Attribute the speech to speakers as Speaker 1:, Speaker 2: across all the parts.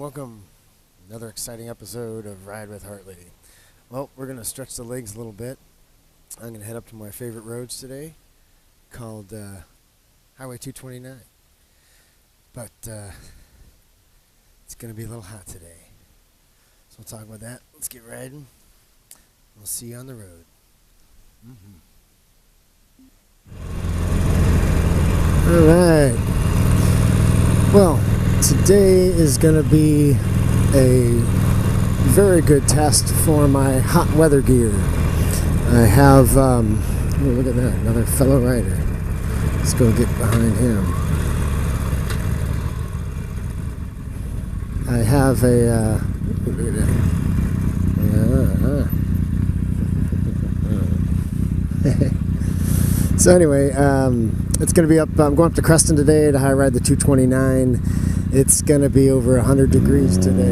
Speaker 1: welcome. Another exciting episode of Ride with Hartley. Well, we're going to stretch the legs a little bit. I'm going to head up to my favorite roads today called Highway 229. But it's going to be a little hot today. So we'll talk about that. Let's get riding. We'll see you on the road. All right. Well, today is going to be a very good test for my hot weather gear. I have, oh, look at that, another fellow rider. Let's go get behind him. I have a, look at that. So anyway, it's going to be up, I'm going up to Creston today to high ride the 229. It's going to be over 100 degrees today.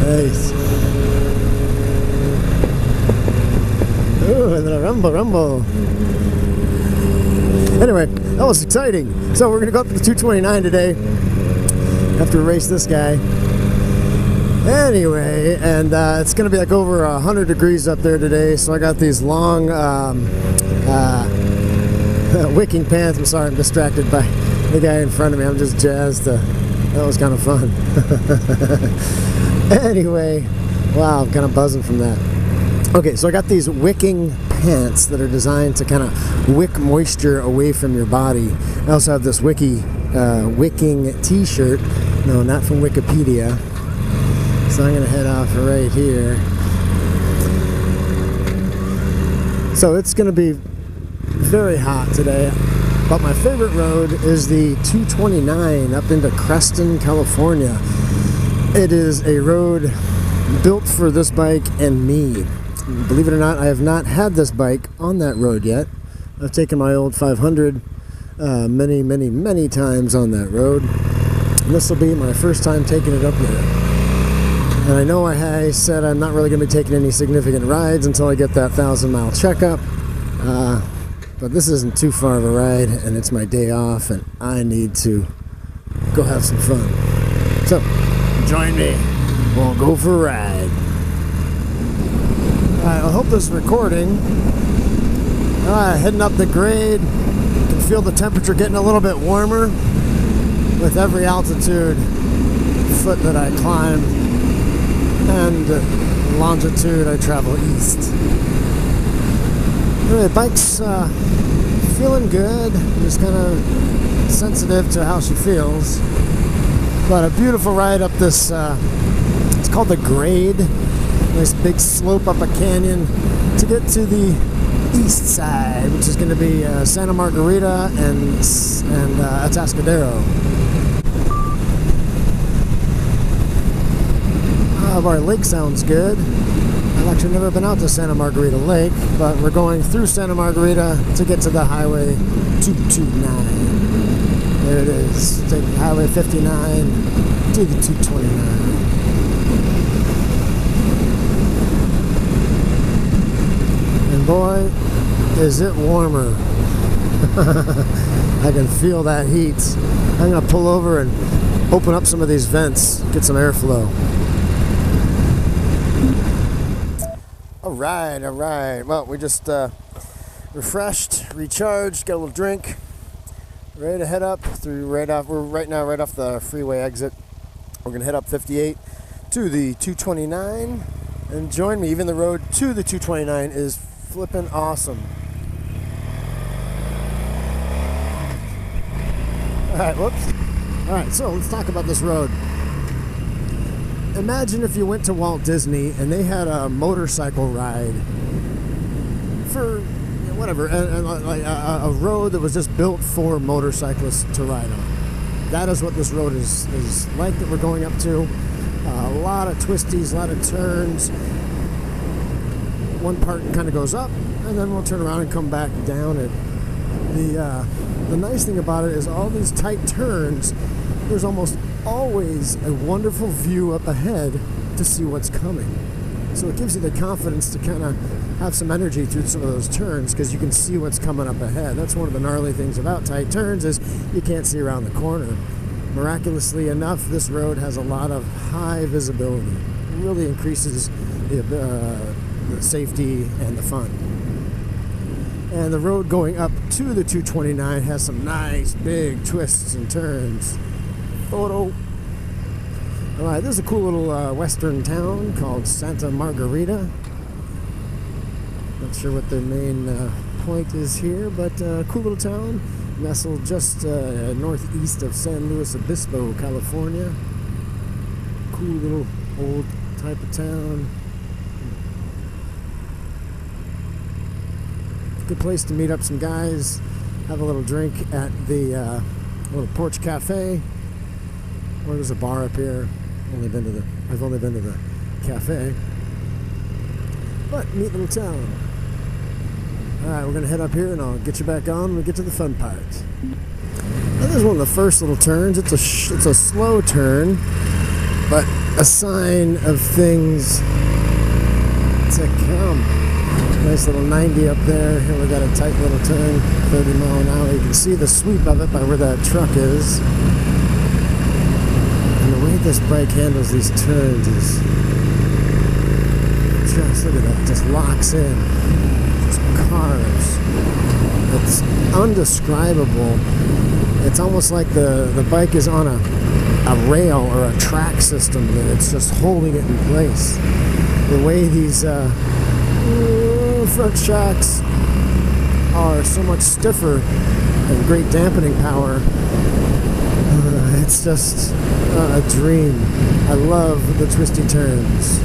Speaker 1: Nice. Ooh, and then a rumble. Anyway, that was exciting. So we're going to go up to the 229 today. Have to race this guy. Anyway, and it's going to be like over 100 degrees up there today. So I got these long wicking pants. I'm sorry, I'm distracted by the guy in front of me. I'm just jazzed. That was kind of fun. Anyway, wow, I'm kind of buzzing from that. Okay, so I got these wicking pants that are designed to kind of wick moisture away from your body. I also have this wicking t-shirt. No, not from Wikipedia. So I'm going to head off right here. So it's going to be very hot today. But my favorite road is the 229 up into Creston, California. It is a road built for this bike and me. Believe it or not, I have not had this bike on that road yet. I've taken my old 500 many times on that road. And this will be my first time taking it up there. And I know I said I'm not really going to be taking any significant rides until I get that 1,000-mile checkup. But this isn't too far of a ride, and it's my day off, and I need to go have some fun. So, join me. We'll go for a ride. Alright, I hope this is recording. Alright, heading up the grade. You can feel the temperature getting a little bit warmer with every altitude foot that I climb and longitude I travel east. Anyway, bike's feeling good. I'm just kind of sensitive to how she feels. But a beautiful ride up this, it's called the grade. Nice big slope up a canyon to get to the east side, which is going to be Santa Margarita and Atascadero. Our lake sounds good. I've actually never been out to Santa Margarita Lake, but we're going through Santa Margarita to get to the Highway 229. There it is. Take Highway 59 to the 229. And boy, is it warmer. I can feel that heat. I'm going to pull over and open up some of these vents, get some airflow. All right. Well, we just refreshed, recharged, got a little drink, ready to head up through we're right off the freeway exit. We're gonna head up 58 to the 229 and join me. Even the road to the 229 is flipping awesome. All right, whoops. All right, so let's talk about this road. Imagine if you went to Walt Disney and they had a motorcycle ride for whatever, and like a road that was just built for motorcyclists to ride on. That is what this road is like that we're going up to. A lot of twisties, a lot of turns. One part kind of goes up, and then we'll turn around and come back down it. The nice thing about it is all these tight turns, there's almost always a wonderful view up ahead to see what's coming. So it gives you the confidence to kind of have some energy through some of those turns because you can see what's coming up ahead. That's one of the gnarly things about tight turns is you can't see around the corner. Miraculously enough, this road has a lot of high visibility. It really increases the safety and the fun. And the road going up to the 229 has some nice big twists and turns. Photo. Alright, this is a cool little western town called Santa Margarita. Not sure what their main point is here, but cool little town. Nestled just northeast of San Luis Obispo, California. Cool little old type of town. Good place to meet up some guys, have a little drink at the little porch cafe. Or there's a bar up here. I've only been to the cafe. But neat little town. Alright, we're gonna head up here and I'll get you back on when we get to the fun part. Now, this is one of the first little turns. It's a slow turn, but a sign of things to come. Nice little 90 up there. Here we got a tight little turn, 30 mile an hour. You can see the sweep of it by where that truck is. And the way this bike handles these turns is just, look at that, just locks in. Just carves. It's undescribable. It's almost like the bike is on a rail or a track system that it's just holding it in place. The way these front shocks are so much stiffer and great dampening power. It's just a dream. I love the twisty turns.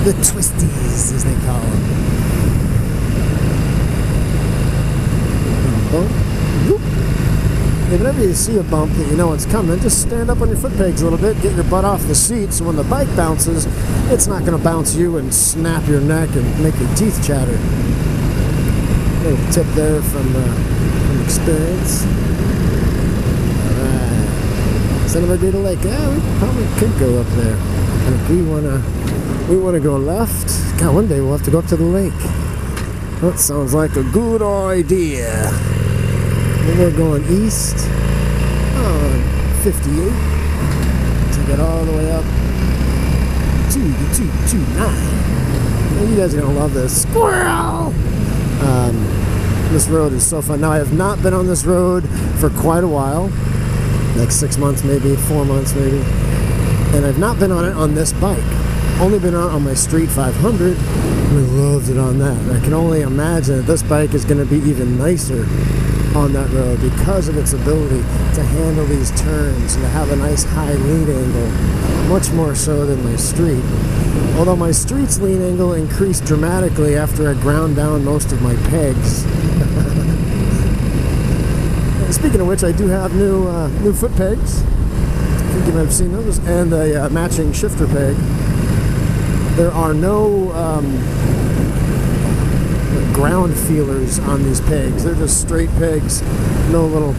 Speaker 1: The twisties, as they call them. Bump. Whoop. If whenever you see a bump that you know it's coming, just stand up on your foot pegs a little bit, get your butt off the seat, so when the bike bounces, it's not going to bounce you and snap your neck and make your teeth chatter. A little tip there from experience. Alright. Santa Margarita Lake. Yeah, we probably could go up there. And if we wanna go left, God, one day we'll have to go up to the lake. That sounds like a good idea. And we're going east on 58 to get all the way up to the 229. And you guys are going to love this. Squirrel! This road is so fun. Now, I have not been on this road for quite a while. Like 6 months maybe, 4 months maybe. And I've not been on it on this bike. Only been on my Street 500. I loved it on that. I can only imagine that this bike is going to be even nicer on that road because of its ability to handle these turns and to have a nice high lean angle, much more so than my Street. Although my Street's lean angle increased dramatically after I ground down most of my pegs. Speaking of which, I do have new foot pegs. I think you might have seen those, and a matching shifter peg. There are no ground feelers on these pegs. They're just straight pegs. No little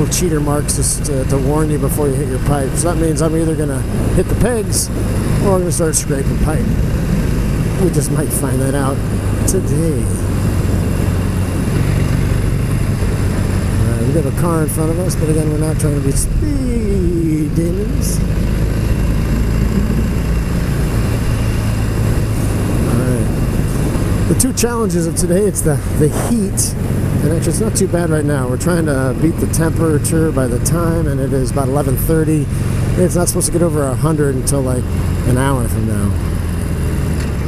Speaker 1: cheater marks just to warn you before you hit your pipe. So that means I'm either going to hit the pegs or I'm going to start scraping pipe. We just might find that out today. We have a car in front of us, but again, we're not trying to be speed demons. The two challenges of today, it's the heat, and actually it's not too bad right now. We're trying to beat the temperature by the time, and it is about 11:30. It's not supposed to get over 100 until like an hour from now.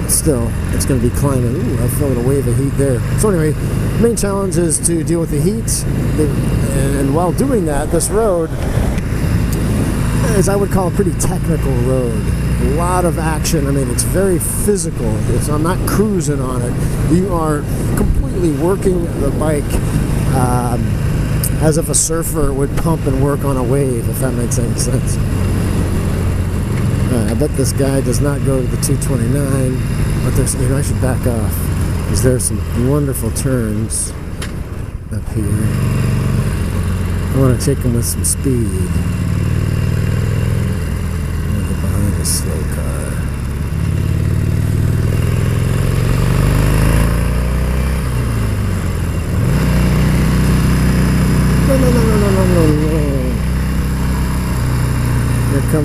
Speaker 1: Still, it's going to be climbing. Ooh, I felt a wave of heat there. So anyway, the main challenge is to deal with the heat, and while doing that, this road is, I would call, a pretty technical road. A lot of action. I mean, it's very physical. I'm not cruising on it. You are completely working the bike as if a surfer would pump and work on a wave, if that makes any sense. I bet this guy does not go to the 229, but there's, I should back off, because there's some wonderful turns up here. I want to take them with some speed. Slow car.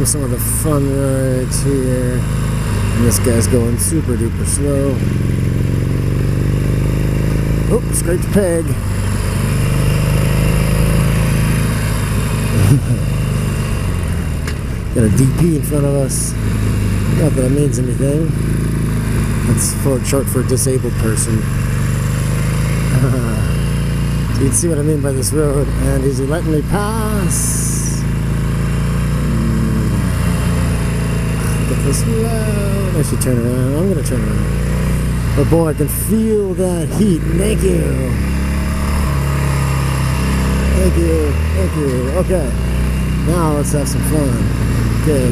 Speaker 1: some of the fun rides here. And this guy's going super duper slow. Oh, scraped a peg. Got a DP in front of us. Not that it means anything. That's short for disabled person. So you can see what I mean by this road. And is he letting me pass? Get this loud. I should turn around. I'm going to turn around. But boy, I can feel that heat. Thank you. Thank you. Thank you. Okay. Now let's have some fun. Okay.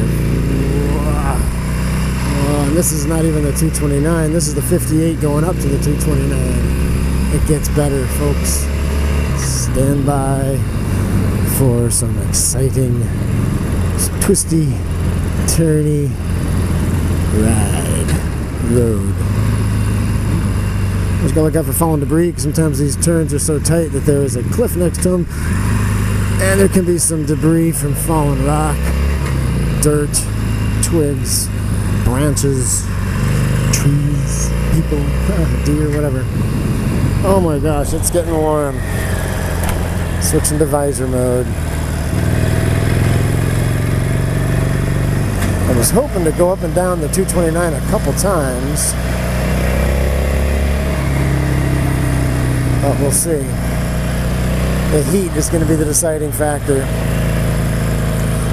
Speaker 1: And this is not even the 229. This is the 58 going up to the 229. It gets better, folks. Stand by for some exciting, twisty, turny road. I just gotta look out for falling debris, because sometimes these turns are so tight that there is a cliff next to them, and there can be some debris from fallen rock, dirt, twigs, branches, trees, people, deer, whatever. Oh my gosh, it's getting warm. Switching to visor mode. I was hoping to go up and down the 229 a couple times. But we'll see. The heat is going to be the deciding factor.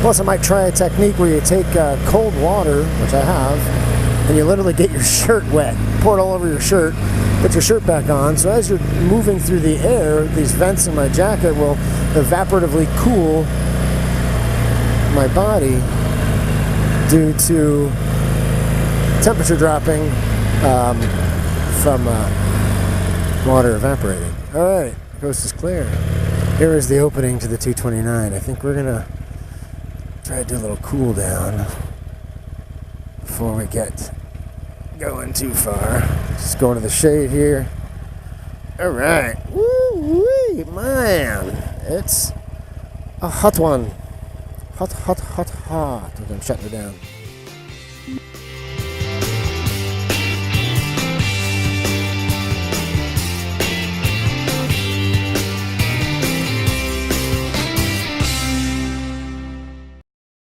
Speaker 1: Plus, I might try a technique where you take cold water, which I have, and you literally get your shirt wet. Pour it all over your shirt, put your shirt back on. So as you're moving through the air, these vents in my jacket will evaporatively cool my body due to temperature dropping from water evaporating. All right, coast is clear. Here is the opening to the 229. I think we're gonna try to do a little cool down before we get going too far. Just going to the shade here. All right. Woo-wee, man. It's a hot one. Hot. Okay, I'm shutting it down.